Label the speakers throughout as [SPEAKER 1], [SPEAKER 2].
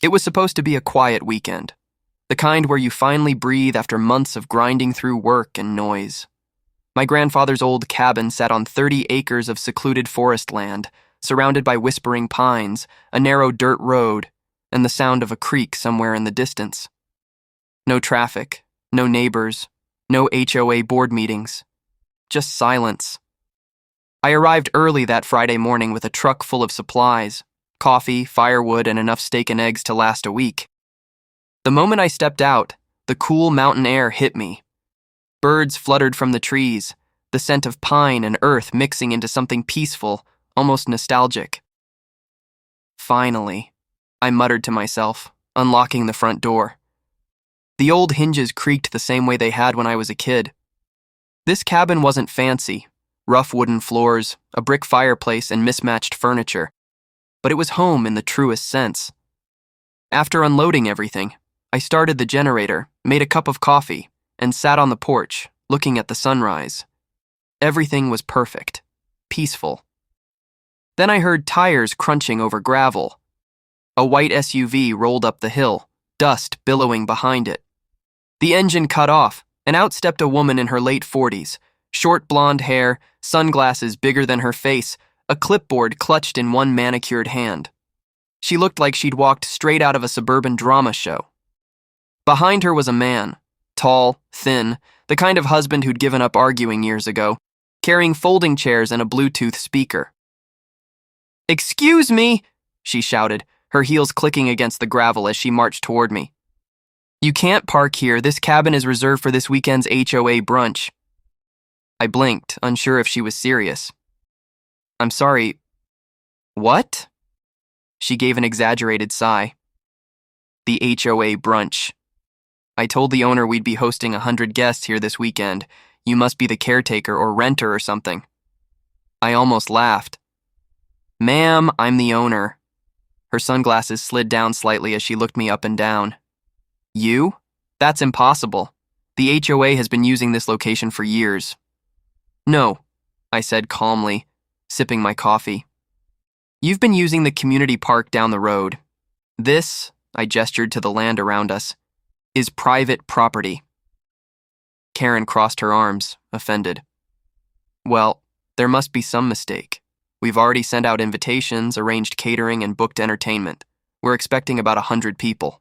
[SPEAKER 1] It was supposed to be a quiet weekend, the kind where you finally breathe after months of grinding through work and noise. My grandfather's old cabin sat on 30 acres of secluded forest land, surrounded by whispering pines, a narrow dirt road, and the sound of a creek somewhere in the distance. No traffic, no neighbors, no HOA board meetings, just silence. I arrived early that Friday morning with a truck full of supplies, coffee, firewood, and enough steak and eggs to last a week. The moment I stepped out, the cool mountain air hit me. Birds fluttered from the trees, the scent of pine and earth mixing into something peaceful, almost nostalgic. Finally, I muttered to myself, unlocking the front door. The old hinges creaked the same way they had when I was a kid. This cabin wasn't fancy, rough wooden floors, a brick fireplace, and mismatched furniture, but it was home in the truest sense. After unloading everything, I started the generator, made a cup of coffee, and sat on the porch, looking at the sunrise. Everything was perfect, peaceful. Then I heard tires crunching over gravel. A white SUV rolled up the hill, dust billowing behind it. The engine cut off, and out stepped a woman in her late 40s, short blonde hair, sunglasses bigger than her face, a clipboard clutched in one manicured hand. She looked like she'd walked straight out of a suburban drama show. Behind her was a man, tall, thin, the kind of husband who'd given up arguing years ago, carrying folding chairs and a Bluetooth speaker. "Excuse me," she shouted, her heels clicking against the gravel as she marched toward me. "You can't park here. This cabin is reserved for this weekend's HOA brunch." I blinked, unsure if she was serious. "I'm sorry. What?" She gave an exaggerated sigh. "The HOA brunch. I told the owner we'd be hosting 100 guests here this weekend. You must be the caretaker or renter or something." I almost laughed. "Ma'am, I'm the owner." Her sunglasses slid down slightly as she looked me up and down. "You? That's impossible. The HOA has been using this location for years." "No," I said calmly, sipping my coffee. "You've been using the community park down the road. This," I gestured to the land around us, "is private property." Karen crossed her arms, offended. "Well, there must be some mistake. We've already sent out invitations, arranged catering, and booked entertainment. We're expecting about 100 people."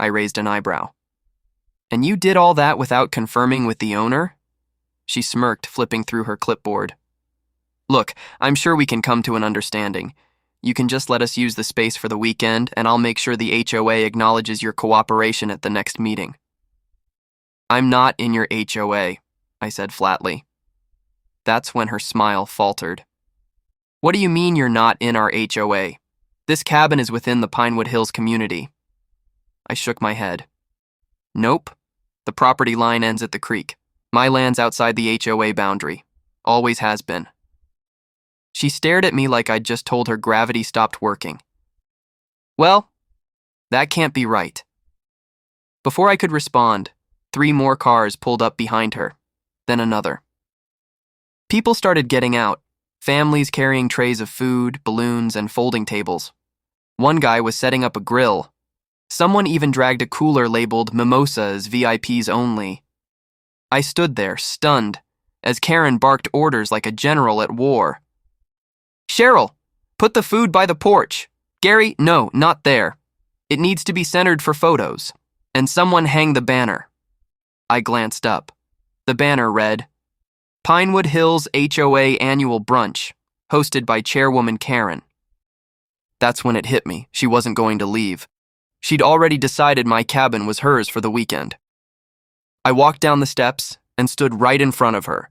[SPEAKER 1] I raised an eyebrow. "And you did all that without confirming with the owner?" She smirked, flipping through her clipboard. "Look, I'm sure we can come to an understanding. You can just let us use the space for the weekend, and I'll make sure the HOA acknowledges your cooperation at the next meeting." "I'm not in your HOA," I said flatly. That's when her smile faltered. "What do you mean you're not in our HOA? This cabin is within the Pinewood Hills community." I shook my head. "Nope. The property line ends at the creek. My land's outside the HOA boundary. Always has been." She stared at me like I'd just told her gravity stopped working. "Well, that can't be right." Before I could respond, 3 more cars pulled up behind her, then another. People started getting out, families carrying trays of food, balloons, and folding tables. One guy was setting up a grill. Someone even dragged a cooler labeled "Mimosas, VIPs only." I stood there, stunned, as Karen barked orders like a general at war. "Cheryl, put the food by the porch. Gary, no, not there. It needs to be centered for photos. And someone hang the banner." I glanced up. The banner read, "Pinewood Hills HOA Annual Brunch, hosted by Chairwoman Karen." That's when it hit me. She wasn't going to leave. She'd already decided my cabin was hers for the weekend. I walked down the steps and stood right in front of her.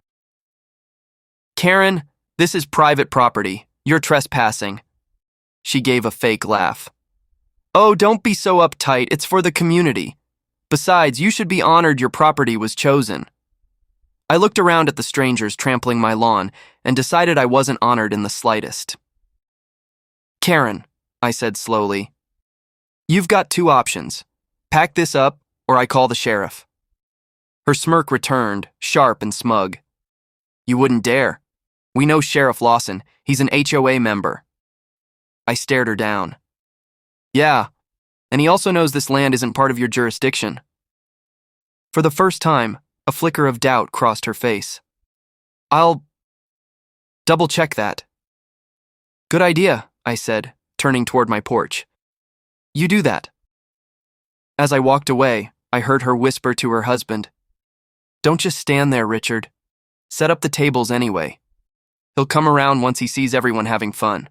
[SPEAKER 1] "Karen, this is private property. You're trespassing." She gave a fake laugh. "Oh, don't be so uptight. It's for the community. Besides, you should be honored your property was chosen." I looked around at the strangers trampling my lawn and decided I wasn't honored in the slightest. "Karen," I said slowly, "you've got 2 options. Pack this up, or I call the sheriff." Her smirk returned, sharp and smug. "You wouldn't dare. We know Sheriff Lawson. He's an HOA member." I stared her down. "Yeah, And he also knows this land isn't part of your jurisdiction. For the first time, a flicker of doubt crossed her face. I'll double-check that. Good idea, I said, turning toward my porch. You do that. As I walked away, I heard her whisper to her husband, Don't just stand there, Richard. Set up the tables anyway. He'll come around once he sees everyone having fun.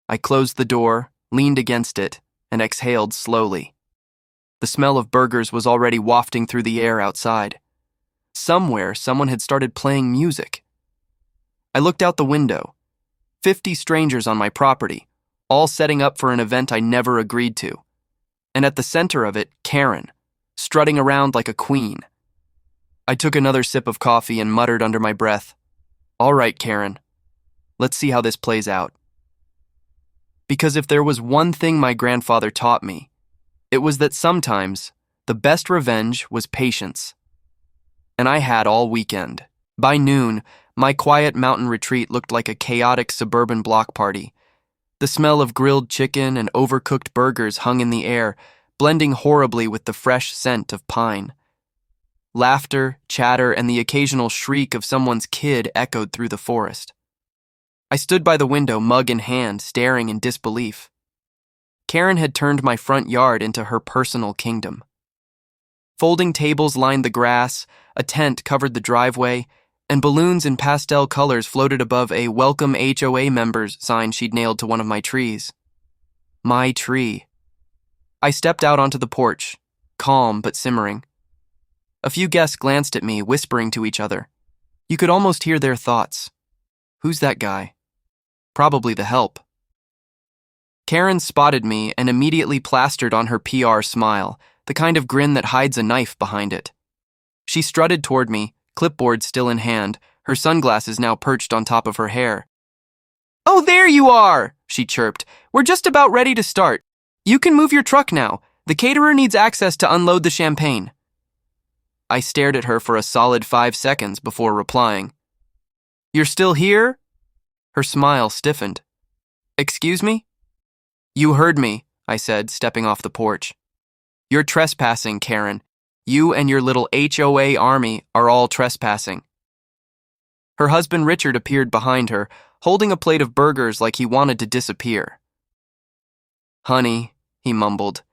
[SPEAKER 1] I closed the door, leaned against it, and exhaled slowly. The smell of burgers was already wafting through the air outside. Somewhere, someone had started playing music. I looked out the window. 50 strangers on my property, all setting up for an event I never agreed to. And at the center of it, Karen, strutting around like a queen. I took another sip of coffee and muttered under my breath, All right, Karen, let's see how this plays out. Because if there was one thing my grandfather taught me, it was that sometimes the best revenge was patience. And I had all weekend. By noon, my quiet mountain retreat looked like a chaotic suburban block party. The smell of grilled chicken and overcooked burgers hung in the air, blending horribly with the fresh scent of pine. Laughter, chatter, and the occasional shriek of someone's kid echoed through the forest. I stood by the window, mug in hand, staring in disbelief. Karen had turned my front yard into her personal kingdom. Folding tables lined the grass, a tent covered the driveway, and balloons in pastel colors floated above a Welcome HOA Members sign she'd nailed to one of my trees. My tree. I stepped out onto the porch, calm but simmering. A few guests glanced at me, whispering to each other. You could almost hear their thoughts. Who's that guy? Probably the help. Karen spotted me and immediately plastered on her PR smile, the kind of grin that hides a knife behind it. She strutted toward me, clipboard still in hand, her sunglasses now perched on top of her hair. Oh, there you are, she chirped. We're just about ready to start. You can move your truck now. The caterer needs access to unload the champagne. I stared at her for a solid 5 seconds before replying. You're still here? Her smile stiffened. Excuse me? You heard me, I said, stepping off the porch. You're trespassing, Karen. You and your little HOA army are all trespassing. Her husband Richard appeared behind her, holding a plate of burgers like he wanted to disappear. Honey, he mumbled,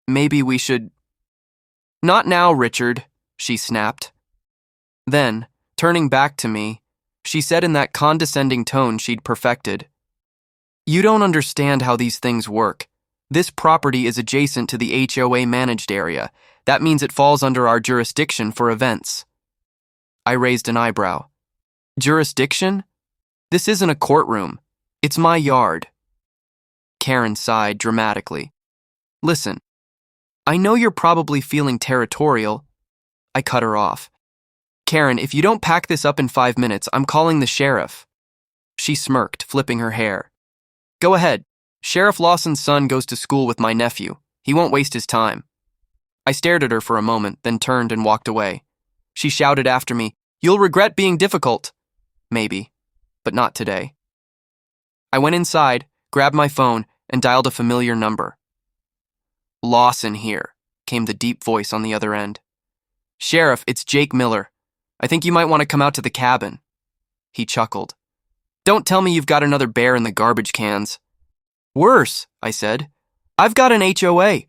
[SPEAKER 1] maybe we should... Not now, Richard, she snapped. Then, turning back to me, she said in that condescending tone she'd perfected, You don't understand how these things work. This property is adjacent to the HOA managed area. That means it falls under our jurisdiction for events. I raised an eyebrow. Jurisdiction? This isn't a courtroom. It's my yard. Karen sighed dramatically. Listen, I know you're probably feeling territorial. I cut her off. Karen, if you don't pack this up in 5 minutes, I'm calling the sheriff. She smirked, flipping her hair. Go ahead. Sheriff Lawson's son goes to school with my nephew. He won't waste his time. I stared at her for a moment, then turned and walked away. She shouted after me, You'll regret being difficult. Maybe, but not today. I went inside, grabbed my phone, and dialed a familiar number. Lawson here, came the deep voice on the other end. Sheriff, it's Jake Miller. I think you might want to come out to the cabin. He chuckled. Don't tell me you've got another bear in the garbage cans. Worse, I said. I've got an HOA.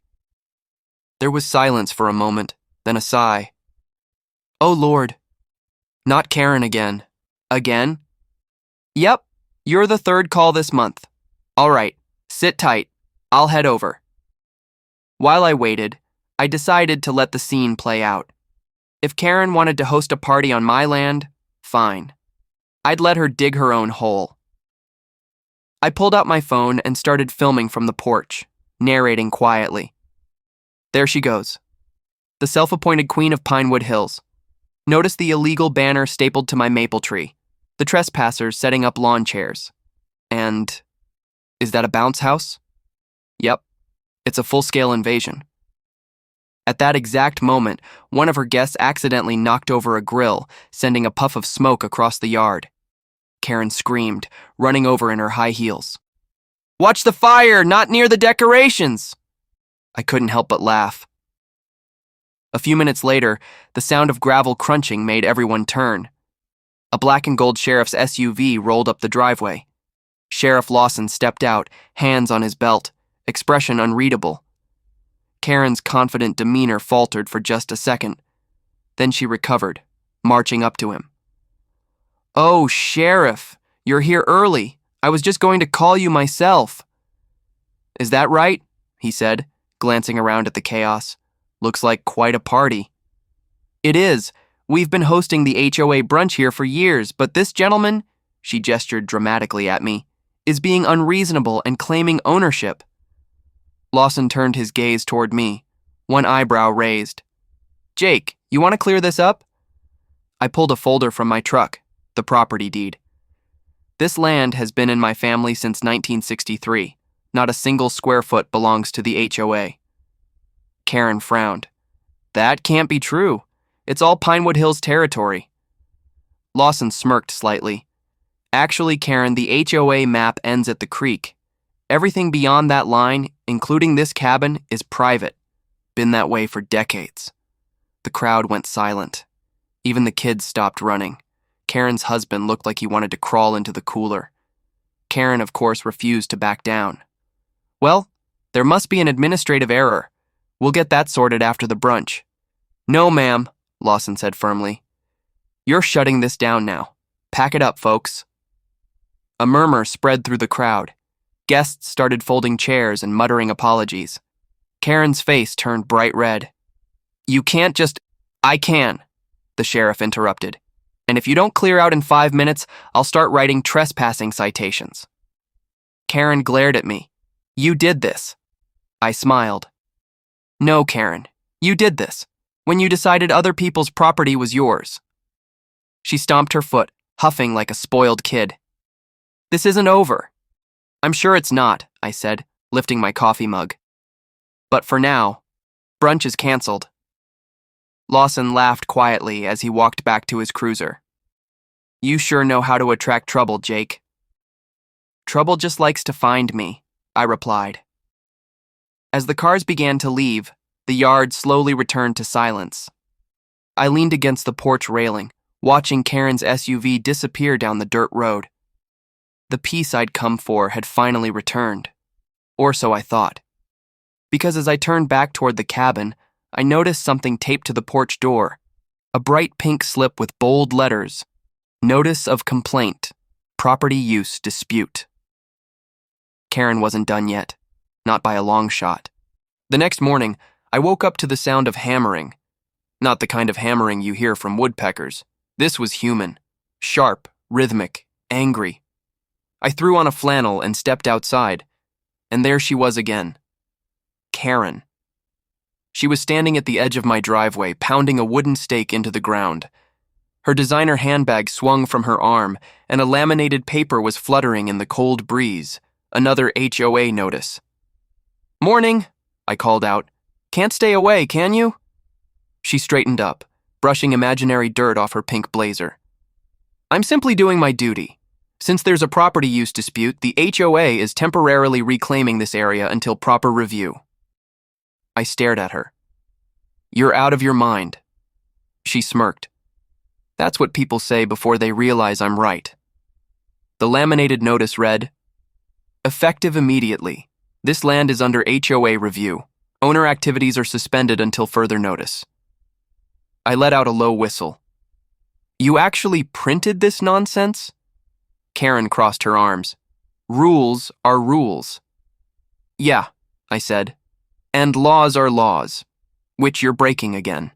[SPEAKER 1] There was silence for a moment, then a sigh. Oh, Lord. Not Karen again. Again? Yep, you're the 3rd call this month. All right, sit tight. I'll head over. While I waited, I decided to let the scene play out. If Karen wanted to host a party on my land, fine. I'd let her dig her own hole. I pulled out my phone and started filming from the porch, narrating quietly. There she goes. The self-appointed queen of Pinewood Hills. Notice the illegal banner stapled to my maple tree. The trespassers setting up lawn chairs. And... is that a bounce house? Yep. It's a full-scale invasion. At that exact moment, one of her guests accidentally knocked over a grill, sending a puff of smoke across the yard. Karen screamed, running over in her high heels. Watch the fire, not near the decorations! I couldn't help but laugh. A few minutes later, the sound of gravel crunching made everyone turn. A black and gold sheriff's SUV rolled up the driveway. Sheriff Lawson stepped out, hands on his belt, expression unreadable. Karen's confident demeanor faltered for just a second. Then she recovered, marching up to him. "Oh, Sheriff, you're here early. I was just going to call you myself." "Is that right?" he said, glancing around at the chaos. "Looks like quite a party." "It is. We've been hosting the HOA brunch here for years, but this gentleman," she gestured dramatically at me, "is being unreasonable and claiming ownership." Lawson turned his gaze toward me, one eyebrow raised. "Jake, you want to clear this up?" I pulled a folder from my truck, the property deed. "This land has been in my family since 1963. Not a single square foot belongs to the HOA. Karen frowned. "That can't be true. It's all Pinewood Hills territory." Lawson smirked slightly. "Actually, Karen, the HOA map ends at the creek. Everything beyond that line, including this cabin, is private. Been that way for decades." The crowd went silent. Even the kids stopped running. Karen's husband looked like he wanted to crawl into the cooler. Karen, of course, refused to back down. "Well, there must be an administrative error. We'll get that sorted after the brunch." "No, ma'am," Lawson said firmly. "You're shutting this down now. Pack it up, folks." A murmur spread through the crowd. Guests started folding chairs and muttering apologies. Karen's face turned bright red. "You can't just—" "I can," the sheriff interrupted. "And if you don't clear out in 5 minutes, I'll start writing trespassing citations." Karen glared at me. "You did this." I smiled. "No, Karen, you did this, when you decided other people's property was yours." She stomped her foot, huffing like a spoiled kid. "This isn't over." "I'm sure it's not," I said, lifting my coffee mug. "But for now, brunch is canceled." Lawson laughed quietly as he walked back to his cruiser. "You sure know how to attract trouble, Jake." "Trouble just likes to find me," I replied. As the cars began to leave, the yard slowly returned to silence. I leaned against the porch railing, watching Karen's SUV disappear down the dirt road. The peace I'd come for had finally returned. Or so I thought. Because as I turned back toward the cabin, I noticed something taped to the porch door. A bright pink slip with bold letters. "Notice of complaint. Property use dispute." Karen wasn't done yet. Not by a long shot. The next morning, I woke up to the sound of hammering. Not the kind of hammering you hear from woodpeckers. This was human. Sharp, rhythmic, angry. I threw on a flannel and stepped outside. And there she was again. Karen. She was standing at the edge of my driveway, pounding a wooden stake into the ground. Her designer handbag swung from her arm, and a laminated paper was fluttering in the cold breeze. Another HOA notice. "Morning," I called out. "Can't stay away, can you?" She straightened up, brushing imaginary dirt off her pink blazer. "I'm simply doing my duty. Since there's a property use dispute, the HOA is temporarily reclaiming this area until proper review." I stared at her. "You're out of your mind." She smirked. "That's what people say before they realize I'm right." The laminated notice read, "Effective immediately. This land is under HOA review. Owner activities are suspended until further notice." I let out a low whistle. "You actually printed this nonsense?" Karen crossed her arms. "Rules are rules." "Yeah," I said. "And laws are laws, which you're breaking again."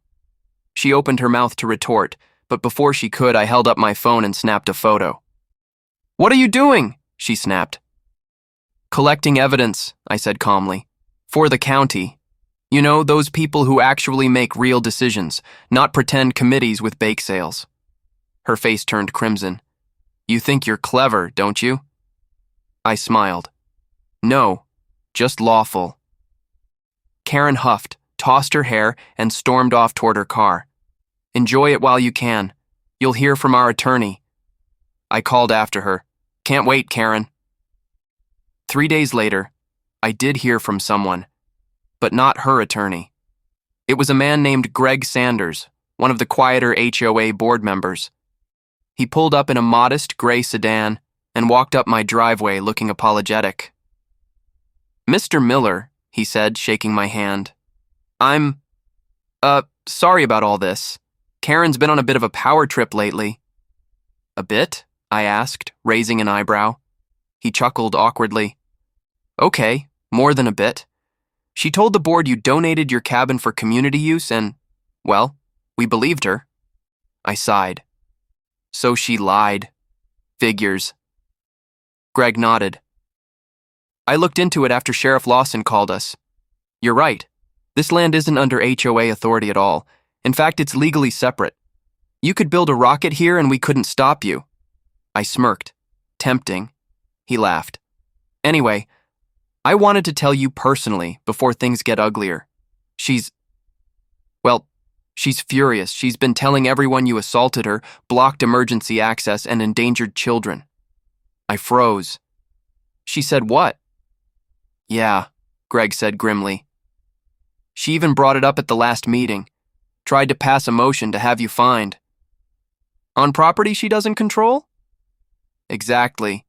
[SPEAKER 1] She opened her mouth to retort, but before she could, I held up my phone and snapped a photo. "What are you doing?" she snapped. "Collecting evidence," I said calmly. "For the county. You know, those people who actually make real decisions, not pretend committees with bake sales." Her face turned crimson. "You think you're clever, don't you?" I smiled. "No, just lawful." Karen huffed, tossed her hair, and stormed off toward her car. "Enjoy it while you can. You'll hear from our attorney." I called after her. "Can't wait, Karen." 3 days later, I did hear from someone. but not her attorney. It was a man named Greg Sanders, one of the quieter HOA board members. He pulled up in a modest gray sedan and walked up my driveway looking apologetic. "Mr. Miller," he said, shaking my hand. "I'm, sorry about all this. Karen's been on a bit of a power trip lately." "A bit?" I asked, raising an eyebrow. He chuckled awkwardly. "Okay, more than a bit. She told the board you donated your cabin for community use and, well, we believed her." I sighed. "So she lied. Figures." Greg nodded. "I looked into it after Sheriff Lawson called us. You're right. This land isn't under HOA authority at all. In fact, it's legally separate. You could build a rocket here and we couldn't stop you." I smirked. Tempting. He laughed. "Anyway, I wanted to tell you personally before things get uglier. She's furious. She's been telling everyone you assaulted her, blocked emergency access, and endangered children." I froze. "She said what?" "Yeah," Greg said grimly. "She even brought it up at the last meeting. Tried to pass a motion to have you fined." "On property she doesn't control?" "Exactly."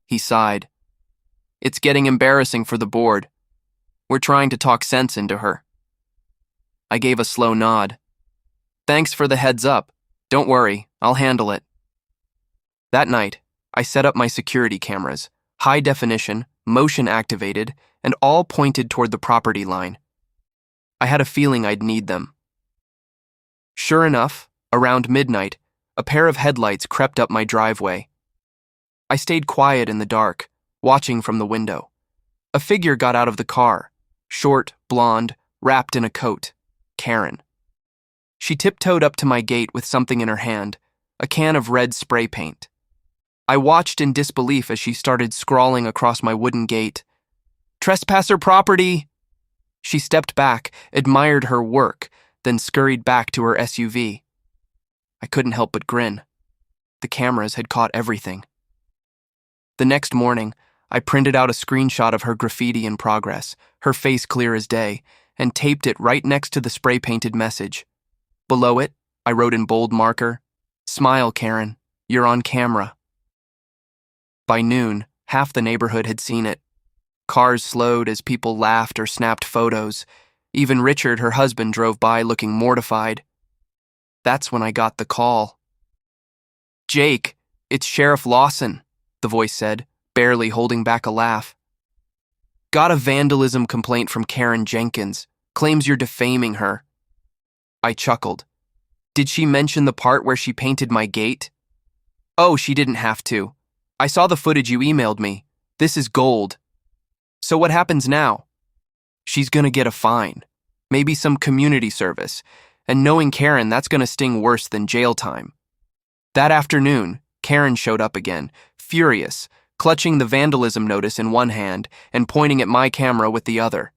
[SPEAKER 1] He sighed. "It's getting embarrassing for the board. We're trying to talk sense into her." I gave a slow nod. "Thanks for the heads up. Don't worry, I'll handle it." That night, I set up my security cameras, high definition, motion activated, and all pointed toward the property line. I had a feeling I'd need them. Sure enough, around midnight, a pair of headlights crept up my driveway. I stayed quiet in the dark, watching from the window. A figure got out of the car, short, blonde, wrapped in a coat. Karen. She tiptoed up to my gate with something in her hand, a can of red spray paint. I watched in disbelief as she started scrawling across my wooden gate. "Trespasser property!" She stepped back, admired her work, then scurried back to her SUV. I couldn't help but grin. The cameras had caught everything. The next morning, I printed out a screenshot of her graffiti in progress, her face clear as day, and taped it right next to the spray-painted message. Below it, I wrote in bold marker, "Smile, Karen, you're on camera." By noon, half the neighborhood had seen it. Cars slowed as people laughed or snapped photos. Even Richard, her husband, drove by looking mortified. That's when I got the call. "Jake, it's Sheriff Lawson," the voice said, barely holding back a laugh. "Got a vandalism complaint from Karen Jenkins. Claims you're defaming her." I chuckled. "Did she mention the part where she painted my gate?" "Oh, she didn't have to. I saw the footage you emailed me. This is gold." "So what happens now?" "She's gonna get a fine. Maybe some community service. And knowing Karen, that's gonna sting worse than jail time." That afternoon, Karen showed up again, furious, clutching the vandalism notice in one hand and pointing at my camera with the other.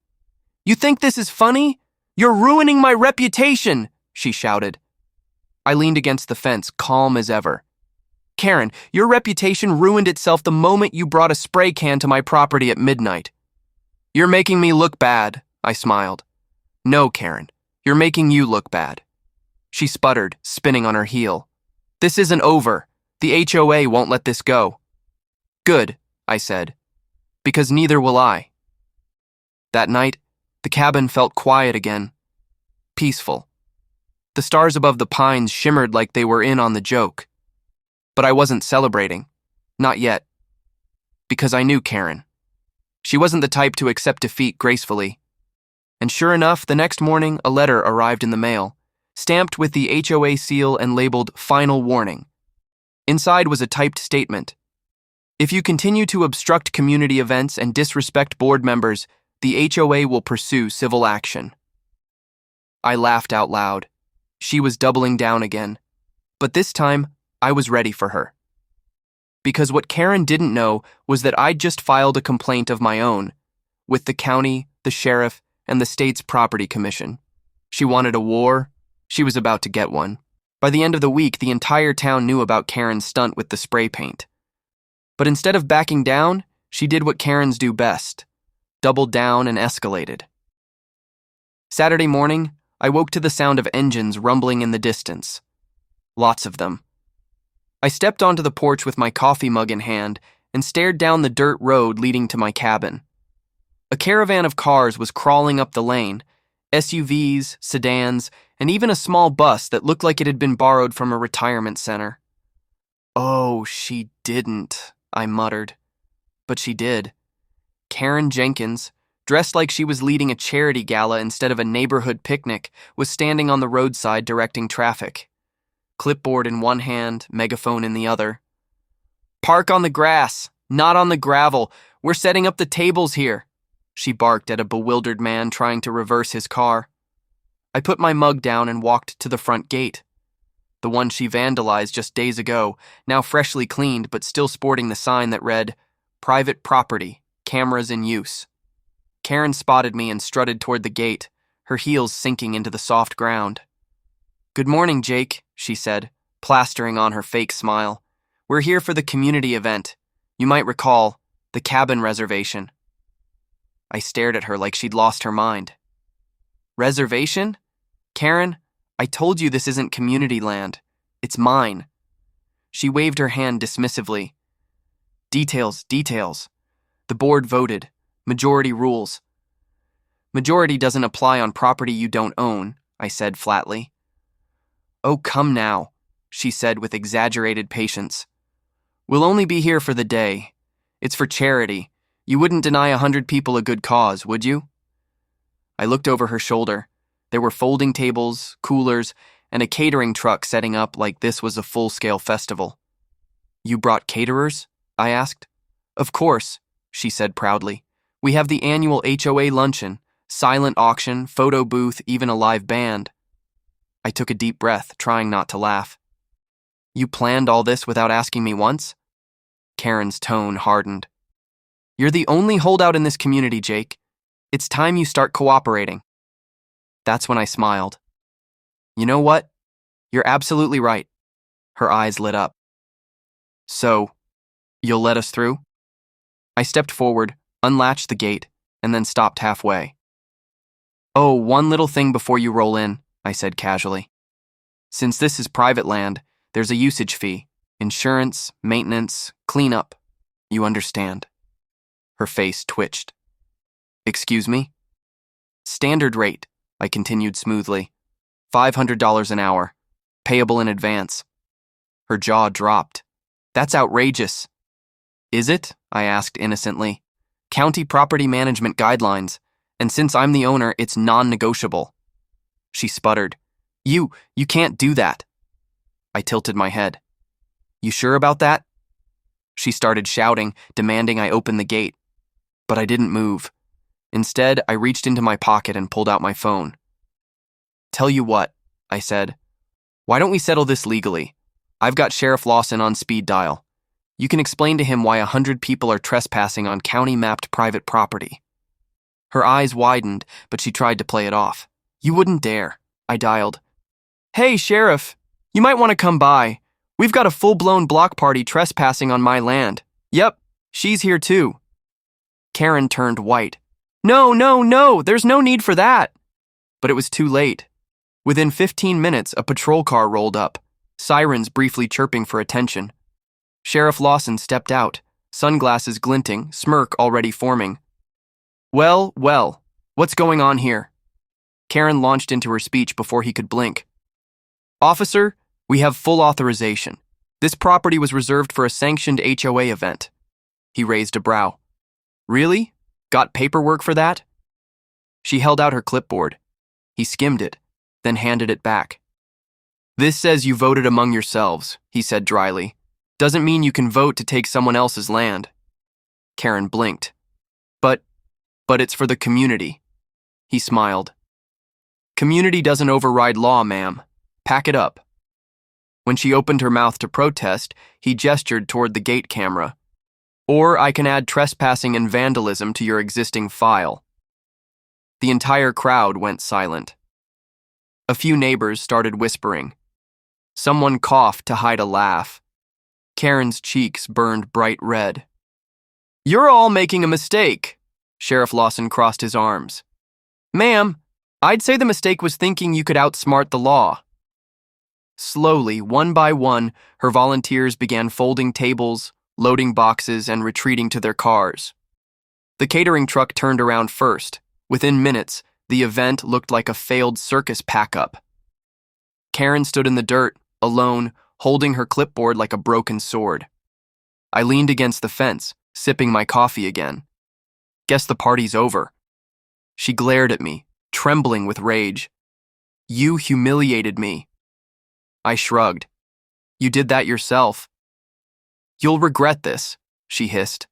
[SPEAKER 1] "You think this is funny? You're ruining my reputation," she shouted. I leaned against the fence, calm as ever. "Karen, your reputation ruined itself the moment you brought a spray can to my property at midnight." "You're making me look bad," I smiled. "No, Karen, you're making you look bad." She sputtered, spinning on her heel. "This isn't over. The HOA won't let this go." "Good," I said, "because neither will I." That night, the cabin felt quiet again. Peaceful. The stars above the pines shimmered like they were in on the joke. But I wasn't celebrating. Not yet. Because I knew Karen. She wasn't the type to accept defeat gracefully. And sure enough, the next morning, a letter arrived in the mail, stamped with the HOA seal and labeled "Final Warning." Inside was a typed statement. "If you continue to obstruct community events and disrespect board members, the HOA will pursue civil action." I laughed out loud. She was doubling down again. But this time, I was ready for her. Because what Karen didn't know was that I'd just filed a complaint of my own with the county, the sheriff, and the state's property commission. She wanted a war. She was about to get one. By the end of the week, the entire town knew about Karen's stunt with the spray paint. But instead of backing down, she did what Karens do best: doubled down and escalated. Saturday morning, I woke to the sound of engines rumbling in the distance. Lots of them. I stepped onto the porch with my coffee mug in hand and stared down the dirt road leading to my cabin. A caravan of cars was crawling up the lane, SUVs, sedans, and even a small bus that looked like it had been borrowed from a retirement center. "Oh, she didn't," I muttered. But she did. Karen Jenkins, dressed like she was leading a charity gala instead of a neighborhood picnic, was standing on the roadside directing traffic. Clipboard in one hand, megaphone in the other. "Park on the grass, not on the gravel. We're setting up the tables here," she barked at a bewildered man trying to reverse his car. I put my mug down and walked to the front gate. The one she vandalized just days ago, now freshly cleaned but still sporting the sign that read, "Private property, cameras in use." Karen spotted me and strutted toward the gate, her heels sinking into the soft ground. "Good morning, Jake," she said, plastering on her fake smile. "We're here for the community event. You might recall, the cabin reservation." I stared at her like she'd lost her mind. "Reservation? Karen, I told you this isn't community land. It's mine." She waved her hand dismissively. Details. The board voted. Majority rules." "Majority doesn't apply on property you don't own," I said flatly. "Oh, come now," she said with exaggerated patience. "We'll only be here for the day. It's for charity. You wouldn't deny 100 people a good cause, would you?" I looked over her shoulder. There were folding tables, coolers, and a catering truck setting up like this was a full-scale festival. "You brought caterers?" I asked. "Of course," she said proudly. "We have the annual HOA luncheon, silent auction, photo booth, even a live band." I took a deep breath, trying not to laugh. "You planned all this without asking me once?" Karen's tone hardened. "You're the only holdout in this community, Jake. It's time you start cooperating." That's when I smiled. "You know what? You're absolutely right." Her eyes lit up. "So, you'll let us through?" I stepped forward, unlatched the gate, and then stopped halfway. "Oh, one little thing before you roll in," I said casually. "Since this is private land, there's a usage fee. Insurance, maintenance, cleanup. You understand." Her face twitched. "Excuse me?" "Standard rate," I continued smoothly. $500 an hour, payable in advance." Her jaw dropped. "That's outrageous." "Is it?" I asked innocently. "County property management guidelines, and since I'm the owner, it's non-negotiable." She sputtered. You can't do that." I tilted my head. "You sure about that?" She started shouting, demanding I open the gate. But I didn't move. Instead, I reached into my pocket and pulled out my phone. "Tell you what," I said. "Why don't we settle this legally? I've got Sheriff Lawson on speed dial. You can explain to him why 100 people are trespassing on county-mapped private property." Her eyes widened, but she tried to play it off. "You wouldn't dare." I dialed. "Hey, Sheriff, you might want to come by. We've got a full-blown block party trespassing on my land. Yep, she's here too." Karen turned white. No, there's no need for that." But it was too late. Within 15 minutes, a patrol car rolled up, sirens briefly chirping for attention. Sheriff Lawson stepped out, sunglasses glinting, smirk already forming. Well, what's going on here?" Karen launched into her speech before he could blink. "Officer, we have full authorization. This property was reserved for a sanctioned HOA event." He raised a brow. "Really? Got paperwork for that?" She held out her clipboard. He skimmed it, then handed it back. "This says you voted among yourselves," he said dryly. "Doesn't mean you can vote to take someone else's land." Karen blinked. But it's for the community." He smiled. "Community doesn't override law, ma'am. Pack it up." When she opened her mouth to protest, he gestured toward the gate camera. "Or I can add trespassing and vandalism to your existing file." The entire crowd went silent. A few neighbors started whispering. Someone coughed to hide a laugh. Karen's cheeks burned bright red. "You're all making a mistake." Sheriff Lawson crossed his arms. "Ma'am, I'd say the mistake was thinking you could outsmart the law. Slowly, one by one, her volunteers began folding tables, loading boxes, and retreating to their cars. The catering truck turned around first. Within minutes, the event looked like a failed circus pack-up. Karen stood in the dirt, alone, holding her clipboard like a broken sword. I leaned against the fence, sipping my coffee again. Guess the party's over. She glared at me, trembling with rage. You humiliated me. I shrugged. You did that yourself. You'll regret this, she hissed.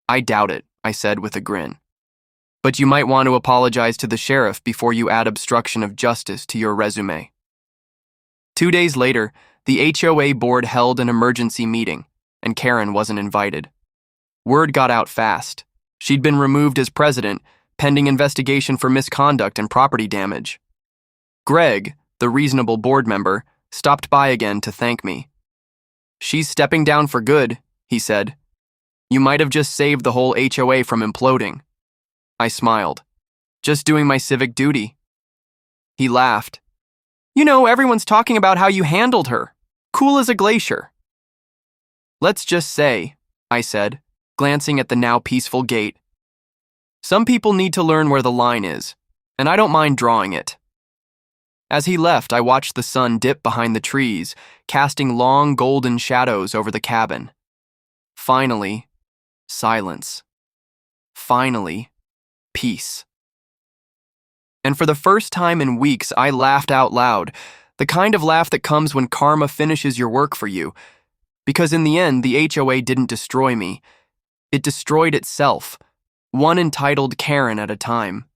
[SPEAKER 1] I doubt it, I said with a grin. But you might want to apologize to the sheriff before you add obstruction of justice to your resume. 2 days later, the HOA board held an emergency meeting, and Karen wasn't invited. Word got out fast. She'd been removed as president, pending investigation for misconduct and property damage. Greg, the reasonable board member, stopped by again to thank me. She's stepping down for good, he said. You might have just saved the whole HOA from imploding. I smiled. Just doing my civic duty. He laughed. You know, everyone's talking about how you handled her. Cool as a glacier. Let's just say, I said, glancing at the now peaceful gate. Some people need to learn where the line is, and I don't mind drawing it. As he left, I watched the sun dip behind the trees, casting long golden shadows over the cabin. Finally, silence. Finally, peace. And for the first time in weeks, I laughed out loud, the kind of laugh that comes when karma finishes your work for you. Because in the end, the HOA didn't destroy me. It destroyed itself, one entitled Karen at a time.